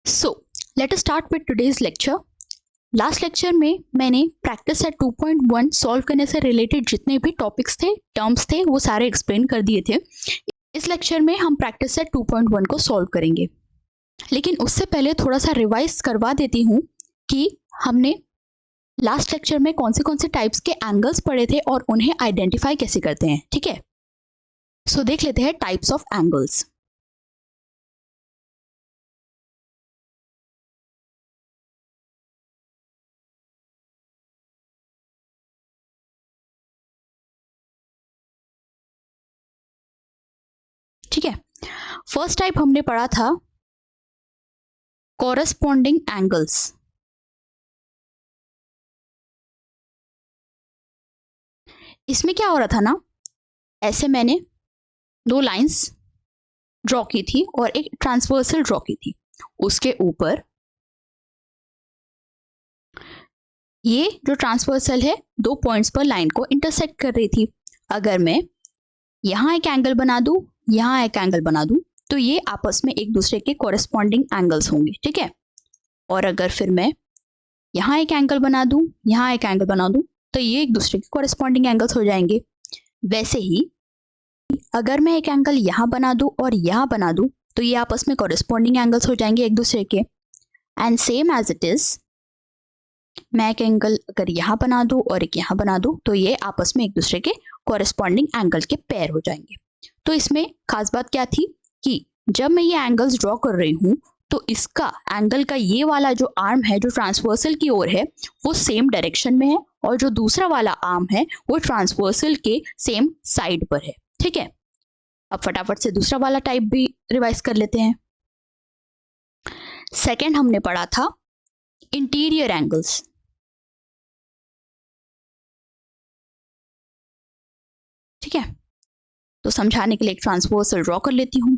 So let us start with today's lecture. Last lecture में मैंने practice set 2.1 solve करने से रिलेटेड जितने भी टॉपिक्स थे, टर्म्स थे, वो सारे एक्सप्लेन कर दिए थे। इस लेक्चर में हम प्रैक्टिस सेट 2.1 को सॉल्व करेंगे, लेकिन उससे पहले थोड़ा सा रिवाइज करवा देती हूँ कि हमने लास्ट लेक्चर में कौन से टाइप्स के एंगल्स पढ़े थे और उन्हें आइडेंटिफाई कैसे करते हैं। ठीक है, सो देख लेते हैं टाइप्स ऑफ एंगल्स। ठीक है, फर्स्ट टाइप हमने पढ़ा था कॉरेस्पॉन्डिंग एंगल्स। इसमें क्या हो रहा था ना, ऐसे मैंने दो लाइंस ड्रॉ की थी और एक ट्रांसवर्सल ड्रॉ की थी। उसके ऊपर ये जो ट्रांसवर्सल है दो पॉइंट्स पर लाइन को इंटरसेक्ट कर रही थी। अगर मैं यहाँ एक एंगल बना दूं, यहाँ एक एंगल बना दूं, तो ये आपस में एक दूसरे के कॉरेस्पॉन्डिंग एंगल्स होंगे। ठीक है, और अगर फिर मैं यहाँ एक एंगल बना दूं, यहाँ एक एंगल बना दूं, तो ये एक दूसरे के कॉरेस्पॉन्डिंग एंगल्स हो जाएंगे। वैसे ही अगर मैं एक एंगल यहाँ बना दूं और यहाँ बना दूं, तो ये आपस में कॉरेस्पॉन्डिंग एंगल्स हो जाएंगे एक दूसरे के। And same as it is, मैं एक एंगल अगर यहाँ बना दूं और एक यहाँ बना दूं, तो ये आपस में एक दूसरे के कॉरेस्पॉन्डिंग एंगल के पेयर हो जाएंगे। तो इसमें खास बात क्या थी कि जब मैं ये एंगल्स ड्रॉ कर रही हूँ, तो इसका एंगल का ये वाला जो आर्म है जो ट्रांसवर्सल की ओर है वो सेम डायरेक्शन में है, और जो दूसरा वाला आर्म है वो ट्रांसवर्सल के सेम साइड पर है। ठीक है, अब फटाफट से दूसरा वाला टाइप भी रिवाइज कर लेते हैं। सेकंड हमने पढ़ा था इंटीरियर एंगल्स। ठीक है, तो समझाने के लिए एक ट्रांसवर्सल ड्रॉ कर लेती हूं।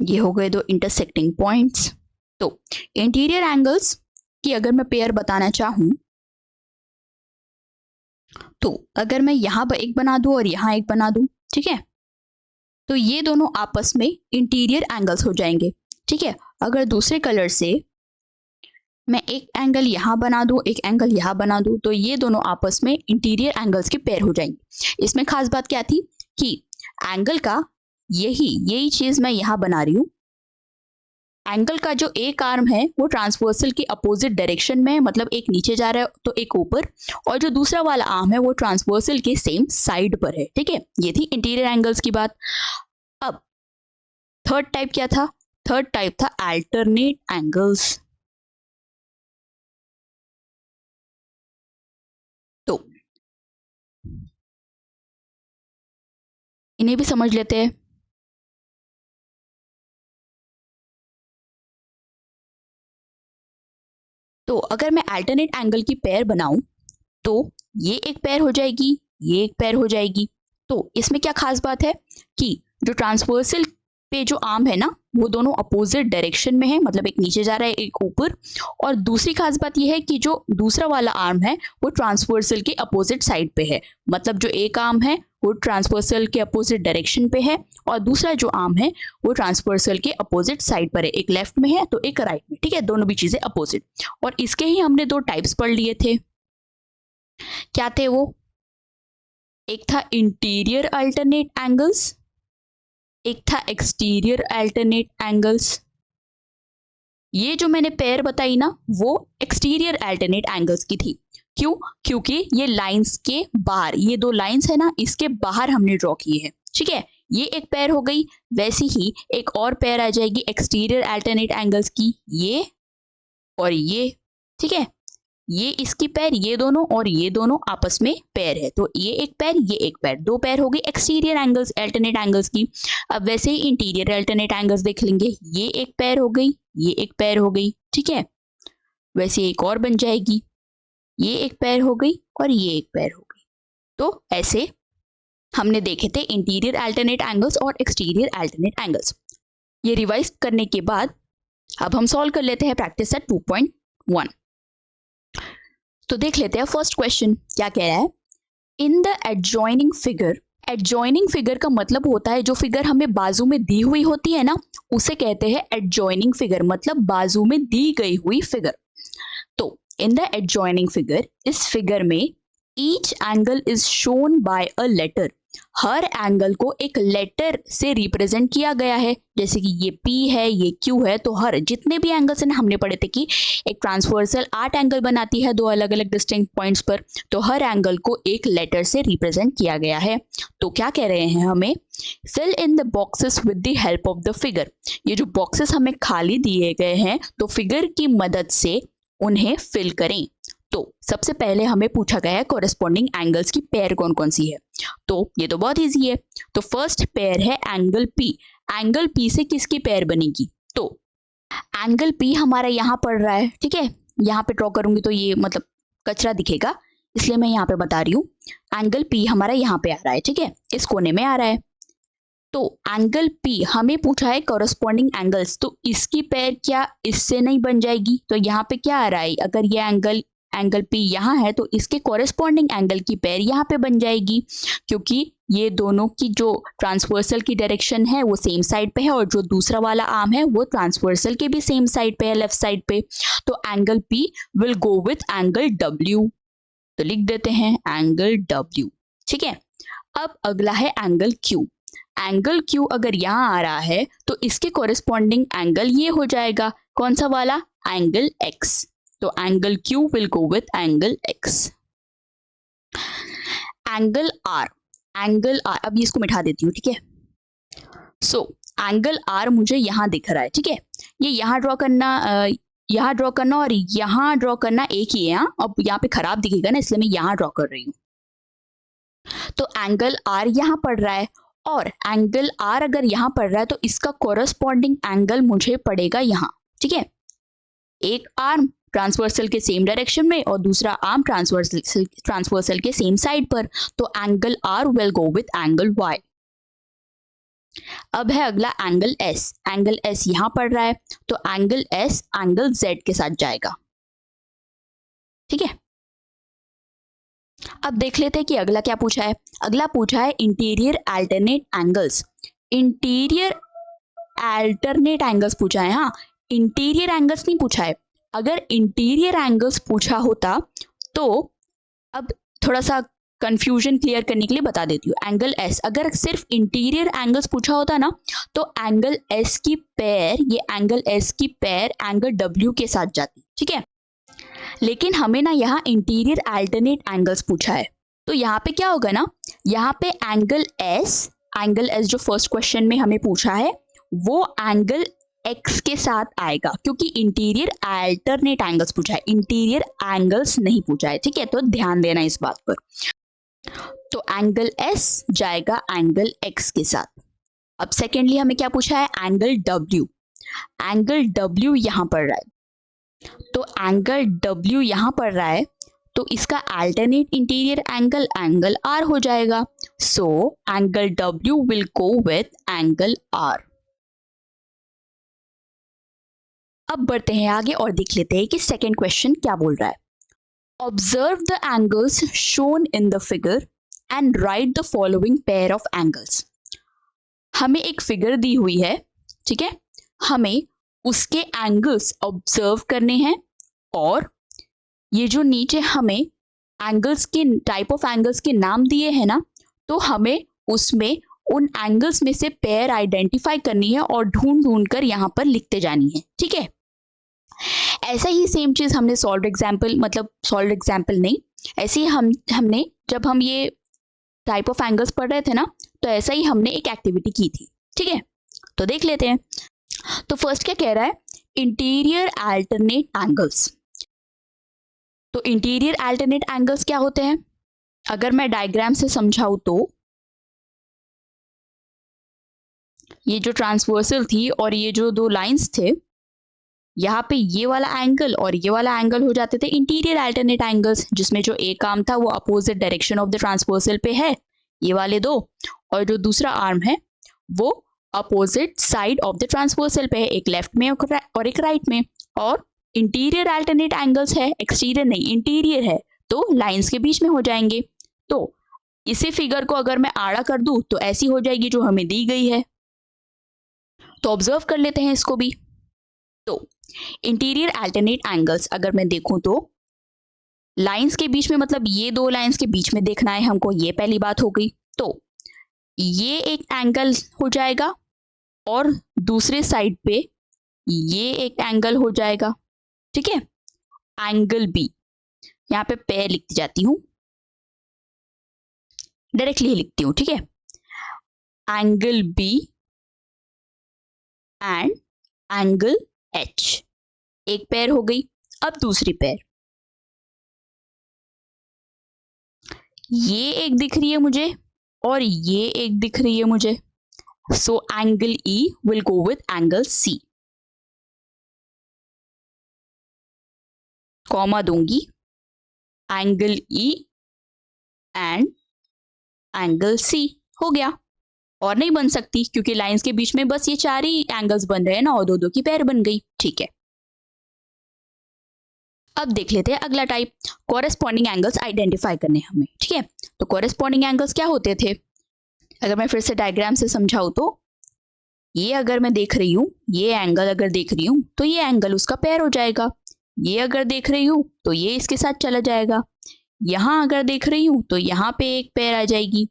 ये हो गए दो इंटरसेक्टिंग पॉइंट्स। तो इंटीरियर एंगल्स की अगर मैं पेयर बताना चाहूं, तो अगर मैं यहां पर एक बना दूं और यहां एक बना दूं, ठीक है, तो ये दोनों आपस में इंटीरियर एंगल्स हो जाएंगे। ठीक है, अगर दूसरे कलर से मैं एक एंगल यहां बना दूं, एक एंगल यहां बना दूं, तो ये दोनों आपस में इंटीरियर एंगल्स के पेयर हो जाएंगे। इसमें खास बात क्या थी कि एंगल का यही चीज मैं यहां बना रही हूं। एंगल का जो एक आर्म है वो ट्रांसवर्सल की अपोजिट डायरेक्शन में है, मतलब एक नीचे जा रहा है तो एक ऊपर, और जो दूसरा वाला आर्म है वो ट्रांसवर्सल के सेम साइड पर है। ठीक है, ये थी इंटीरियर एंगल्स की बात। अब थर्ड टाइप क्या था? थर्ड टाइप था अल्टरनेट एंगल्स। तो इन्हें भी समझ लेते हैं। तो अगर मैं अल्टरनेट एंगल की पेयर बनाऊं, तो ये एक पेयर हो जाएगी, ये एक पेयर हो जाएगी। तो इसमें क्या खास बात है कि जो ट्रांसवर्सल पे जो आर्म है ना, वो दोनों अपोजिट डायरेक्शन में है, मतलब एक नीचे जा रहा है एक ऊपर। और दूसरी खास बात यह है कि जो दूसरा वाला आर्म है वो ट्रांसवर्सल के अपोजिट साइड पे है, मतलब जो एक आर्म है वो ट्रांसवर्सल के अपोजिट डायरेक्शन पे है, और दूसरा जो आर्म है वो ट्रांसवर्सल के अपोजिट साइड पर है, एक लेफ्ट में है तो एक राइट में। ठीक है, दोनों भी चीजें अपोजिट। और इसके ही हमने दो टाइप्स पढ़ लिए थे। क्या थे वो? एक था इंटीरियर अल्टरनेट एंगल्स, एक था एक्सटीरियर अल्टरनेट एंगल्स। ये जो मैंने पेयर बताई ना, वो एक्सटीरियर अल्टरनेट एंगल्स की थी। क्यों? क्योंकि ये लाइंस के बाहर, ये दो लाइंस है ना, इसके बाहर हमने ड्रॉ किए हैं। ठीक है, ये एक पेयर हो गई। वैसी ही एक और पेयर आ जाएगी एक्सटीरियर अल्टरनेट एंगल्स की, ये और ये। ठीक है, ये इसकी पेयर, ये दोनों और ये दोनों आपस में पेयर है, तो ये एक पेयर, ये एक पेयर, दो पेयर हो गई एक्सटीरियर एंगल्स अल्टरनेट एंगल्स की। अब वैसे ही इंटीरियर अल्टरनेट एंगल्स देख लेंगे, ये एक पेयर हो गई, ये एक पेयर हो गई। ठीक है, वैसे एक और बन जाएगी, ये एक पेयर हो गई और ये एक पेयर हो गई। तो ऐसे हमने देखे थे इंटीरियर अल्टरनेट एंगल्स और एक्सटीरियर अल्टरनेट एंगल्स। ये रिवाइज करने के बाद अब हम सॉल्व कर लेते हैं प्रैक्टिस सेट 2.1। तो देख लेते हैं फर्स्ट क्वेश्चन क्या कह रहा है। इन the adjoining figure, adjoining figure का मतलब होता है जो फिगर हमें बाजू में दी हुई होती है ना, उसे कहते हैं एडजॉइनिंग फिगर, मतलब बाजू में दी गई हुई फिगर। तो इन द एडजॉइनिंग फिगर, इस फिगर में each angle is shown by a letter, हर एंगल को एक लेटर से रिप्रेजेंट किया गया है। जैसे कि ये P है, ये Q है, तो हर जितने भी एंगल्स हैं, हमने पढ़े थे कि एक ट्रांसवर्सल 8 एंगल बनाती है दो अलग अलग डिस्टिंक्ट पॉइंट्स पर, तो हर एंगल को एक लेटर से रिप्रेजेंट किया गया है। तो क्या कह रहे हैं हमें, fill in the boxes with the help of the figure. ये जो बॉक्सेस हमें खाली दिए गए हैं, तो फिगर की मदद से उन्हें फिल करें। तो सबसे पहले हमें पूछा गया है कोरेस्पॉन्डिंग एंगल्स की पेयर कौन कौन सी है। तो ये तो बहुत इजी है। तो फर्स्ट पेयर है एंगल P। एंगल P से किसकी पेयर बनेगी, तो एंगल P हमारा यहाँ पड़ रहा है, ठीक है। यहाँ पे ड्रॉ करूंगी तो ये मतलब कचरा दिखेगा, इसलिए मैं यहाँ पे बता रही हूँ। एंगल P हमारा यहाँ पे आ रहा है, ठीक है, इस कोने में आ रहा है। तो एंगल P हमें पूछा है कोरेस्पॉन्डिंग एंगल्स, तो इसकी पेयर क्या इससे नहीं बन जाएगी। तो यहाँ पे क्या आ रहा है, अगर ये एंगल P यहाँ है तो इसके कोरेस्पॉन्डिंग एंगल की पेयर यहाँ पे बन जाएगी, क्योंकि ये दोनों की जो ट्रांसवर्सल की डायरेक्शन है वो सेम साइड पे है, और जो दूसरा वाला आर्म है वो ट्रांसवर्सल के भी सेम साइड पे है, लेफ्ट साइड पे। तो angle P will go with angle W। तो लिख देते हैं एंगल W, ठीक है। अब अगला है एंगल Q। एंगल Q अगर यहाँ आ रहा है तो इसके कोरेस्पॉन्डिंग एंगल ये हो जाएगा, कौन सा वाला, एंगल X। तो angle Q will go with angle X। Angle R, angle R, अब इसको मिटा देती हूँ, ठीक है। सो एंगल R मुझे यहाँ दिख रहा है, ठीक है। ये यहाँ ड्रॉ करना, यहाँ ड्रॉ करना और यहाँ ड्रॉ करना एक ही है। अब यहाँ पे खराब दिखेगा ना, इसलिए मैं यहाँ ड्रॉ कर रही हूँ। तो एंगल R यहाँ पड़ रहा है, और एंगल R अगर यहाँ पड़ रहा है तो इसका कोरेस्पॉन्डिंग एंगल मुझे पड़ेगा यहाँ, ठीक है। एक आर्म ट्रांसवर्सल के सेम डायरेक्शन में और दूसरा आर्म ट्रांसवर्सल के सेम साइड पर, तो angle R will go with angle Y। अब है अगला एंगल S। एंगल S यहां पड़ रहा है, तो एंगल S एंगल Z के साथ जाएगा, ठीक है। अब देख लेते हैं कि अगला क्या पूछा है। अगला पूछा है interior alternate angles. Interior alternate angles पूछा है, हाँ, इंटीरियर एंगल्स नहीं पूछा है। अगर इंटीरियर एंगल्स पूछा होता तो, अब थोड़ा सा कंफ्यूजन क्लियर करने के लिए बता देती हूँ। एंगल S, अगर सिर्फ इंटीरियर एंगल्स पूछा होता ना, तो एंगल S की पेयर, ये एंगल S की पेयर एंगल W के साथ जाती, ठीक है। लेकिन हमें ना यहाँ इंटीरियर अल्टरनेट एंगल्स पूछा है, तो यहाँ पे क्या होगा ना, यहाँ पे एंगल S जो फर्स्ट क्वेश्चन में हमें पूछा है वो एंगल X के साथ आएगा, क्योंकि इंटीरियर अल्टरनेट एंगल्स पूछा है, इंटीरियर एंगल्स नहीं पूछा है, ठीक है। तो ध्यान देना इस बात पर। तो एंगल S जाएगा एंगल X के साथ। अब सेकेंडली हमें क्या पूछा है, एंगल W। एंगल W यहां पड़ रहा है, तो एंगल W यहां पड़ रहा है, तो इसका alternate interior angle angle R हो जाएगा। So angle W will go with angle R। अब बढ़ते हैं आगे और देख लेते हैं कि सेकेंड क्वेश्चन क्या बोल रहा है। Observe the angles shown in the figure and right the following pair of angles. हमें एक फिगर दी हुई है, ठीक है, हमें उसके एंगल्स ऑब्जर्व करने हैं, और ये जो नीचे हमें एंगल्स के टाइप ऑफ एंगल्स के नाम दिए हैं ना, तो हमें उसमें उन एंगल्स में से पेयर आइडेंटिफाई करनी है और ढूंढ ढूंढ कर यहाँ पर लिखते जानी है, ठीक है। ऐसा ही सेम चीज हमने सॉल्व एग्जाम्पल नहीं, ऐसे ही हमने जब हम ये टाइप ऑफ एंगल्स पढ़ रहे थे ना, तो ऐसा ही हमने एक एक्टिविटी की थी, ठीक है। तो देख लेते हैं। तो फर्स्ट क्या कह रहा है, इंटीरियर अल्टरनेट एंगल्स। तो इंटीरियर अल्टरनेट एंगल्स क्या होते हैं, अगर मैं डायग्राम से समझाऊं तो ये जो ट्रांसवर्सल थी और ये जो दो लाइंस थे, यहाँ पे ये वाला एंगल और ये वाला एंगल हो जाते थे इंटीरियर अल्टरनेट एंगल्स, जिसमें जो एक आर्म था वो opposite direction of the transversal पे है, ये वाले दो, और जो दूसरा आर्म है वो opposite side of the transversal पे है, एक लेफ्ट में और एक राइट में, और इंटीरियर अल्टरनेट एंगल्स है, एक्सटीरियर नहीं इंटीरियर है, तो लाइंस के बीच में हो जाएंगे। तो इसी फिगर को अगर मैं आड़ा कर दूं तो ऐसी हो जाएगी जो हमें दी गई है। तो ऑब्जर्व कर लेते हैं इसको भी। तो इंटीरियर अल्टरनेट एंगल्स अगर मैं देखूं तो लाइंस के बीच में, मतलब ये दो लाइंस के बीच में देखना है हमको, ये पहली बात हो गई। तो ये एक एंगल हो जाएगा और दूसरे साइड पे ये एक एंगल हो जाएगा, ठीक है। एंगल बी, यहाँ पे पेयर लिखती जाती हूँ, डायरेक्टली ही लिखती हूँ, ठीक है। Angle B and angle H, एक पेयर हो गई। अब दूसरी पेयर, ये एक दिख रही है मुझे और ये एक दिख रही है मुझे। So angle E will go with angle C, comma दूंगी, angle E and angle C, हो गया। और नहीं बन सकती क्योंकि लाइंस के बीच में बस ये चार ही एंगल्स बन रहे हैं ना, और दो दो की पेयर बन गई, ठीक है। अब देख लेते हैं अगला टाइप, कॉरेस्पॉन्डिंग एंगल्स आइडेंटिफाई करने हमें, ठीक है। तो कॉरेस्पॉन्डिंग एंगल्स क्या होते थे, अगर मैं फिर से डायग्राम से समझाऊं तो ये अगर मैं देख रही हूँ, ये एंगल अगर देख रही हूँ तो ये एंगल उसका पेयर हो जाएगा। ये अगर देख रही हूँ तो ये इसके साथ चला जाएगा। यहां अगर देख रही हूँ तो यहाँ पे एक पेयर आ जाएगी।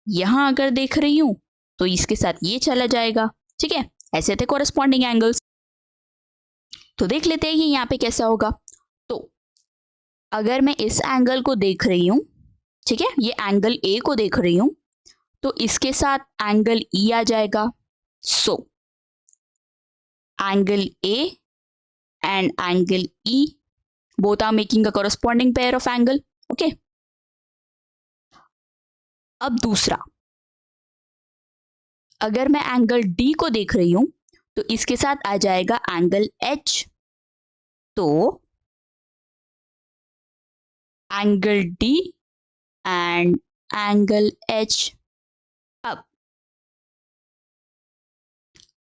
यहां अगर देख रही हूं तो इसके साथ ये चला जाएगा, ठीक है। ऐसे थे कॉरेस्पॉन्डिंग एंगल्स। तो देख लेते हैं ये यहाँ पे कैसा होगा। तो अगर मैं इस एंगल को देख रही हूं, ठीक है, ये एंगल ए को देख रही हूं, तो इसके साथ एंगल ई आ जाएगा। So angle A and angle E both are making a corresponding pair of angle, okay. अब दूसरा, अगर मैं एंगल डी को देख रही हूं तो इसके साथ आ जाएगा एंगल एच। तो angle D and angle H. अब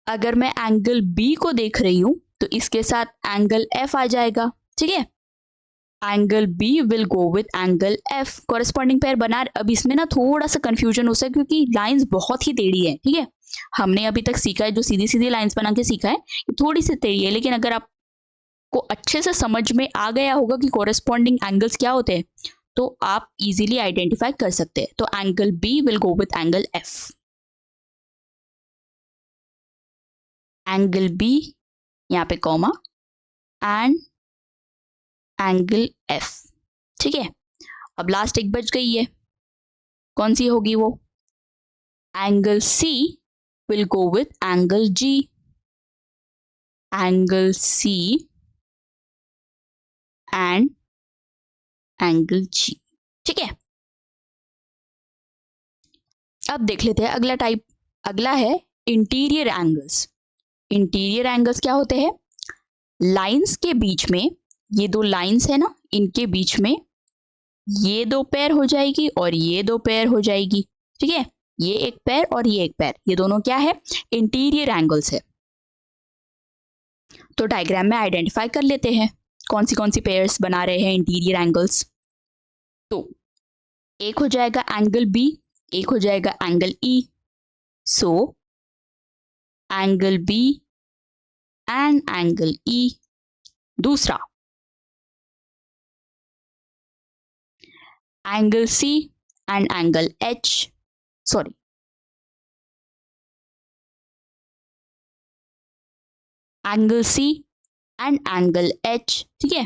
अगर मैं एंगल बी को देख रही हूं तो इसके साथ एंगल एफ आ जाएगा, ठीक है। Angle B will go with angle F, corresponding pair बना। अब इसमें ना थोड़ा सा कंफ्यूजन हो सकता है क्योंकि लाइंस बहुत ही टेढ़ी है, ठीक है। हमने अभी तक सीखा है, जो सीधी सीधी लाइंस बना के सीखा है, ये थोड़ी सी टेढ़ी है, लेकिन अगर आपको अच्छे से समझ में आ गया होगा कि कॉरेस्पॉन्डिंग एंगल्स क्या होते हैं तो आप इजीली आइडेंटिफाई कर सकते हैं। तो angle B will go with angle F, angle B यहाँ पे कॉमा एंड एंगल एफ, ठीक है। अब लास्ट एक बच गई है, कौन सी होगी वो, angle C will go with angle G, angle C and angle G, ठीक है। अब देख लेते हैं अगला टाइप, अगला है इंटीरियर एंगल्स। इंटीरियर एंगल्स क्या होते हैं, लाइंस के बीच में, ये दो लाइंस है ना, इनके बीच में ये दो पेयर हो जाएगी और ये दो पेयर हो जाएगी, ठीक है। ये एक पेयर और ये एक पेयर, ये दोनों क्या है, इंटीरियर एंगल्स है। तो डायग्राम में आइडेंटिफाई कर लेते हैं कौन सी पेयर्स बना रहे हैं इंटीरियर एंगल्स। तो एक हो जाएगा एंगल बी, एक हो जाएगा angle E. So angle B and angle E. दूसरा angle C and angle H, sorry angle C and angle H, ठीक है।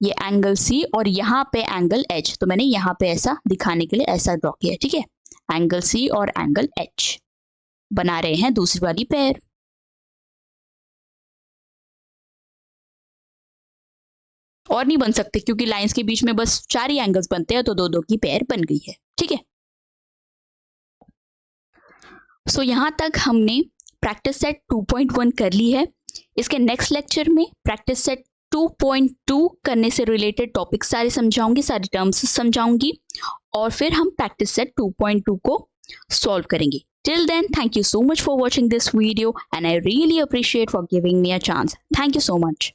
ये एंगल सी और यहाँ पे एंगल एच, तो मैंने यहाँ पे ऐसा दिखाने के लिए ऐसा ड्रॉ किया, ठीक है। एंगल सी और एंगल एच बना रहे हैं दूसरी वाली पेयर। और नहीं बन सकते क्योंकि लाइंस के बीच में बस चार ही एंगल्स बनते हैं, तो दो दो की पेयर बन गई है, ठीक है। सो यहां तक हमने प्रैक्टिस सेट 2.1 कर ली है। इसके नेक्स्ट लेक्चर में प्रैक्टिस सेट 2.2 करने से रिलेटेड टॉपिक सारे समझाऊंगी, सारे टर्म्स समझाऊंगी, और फिर हम प्रैक्टिस सेट 2.2 को सॉल्व करेंगे। Till then, thank you so much for watching this video and I really appreciate for giving me a chance. Thank you so much.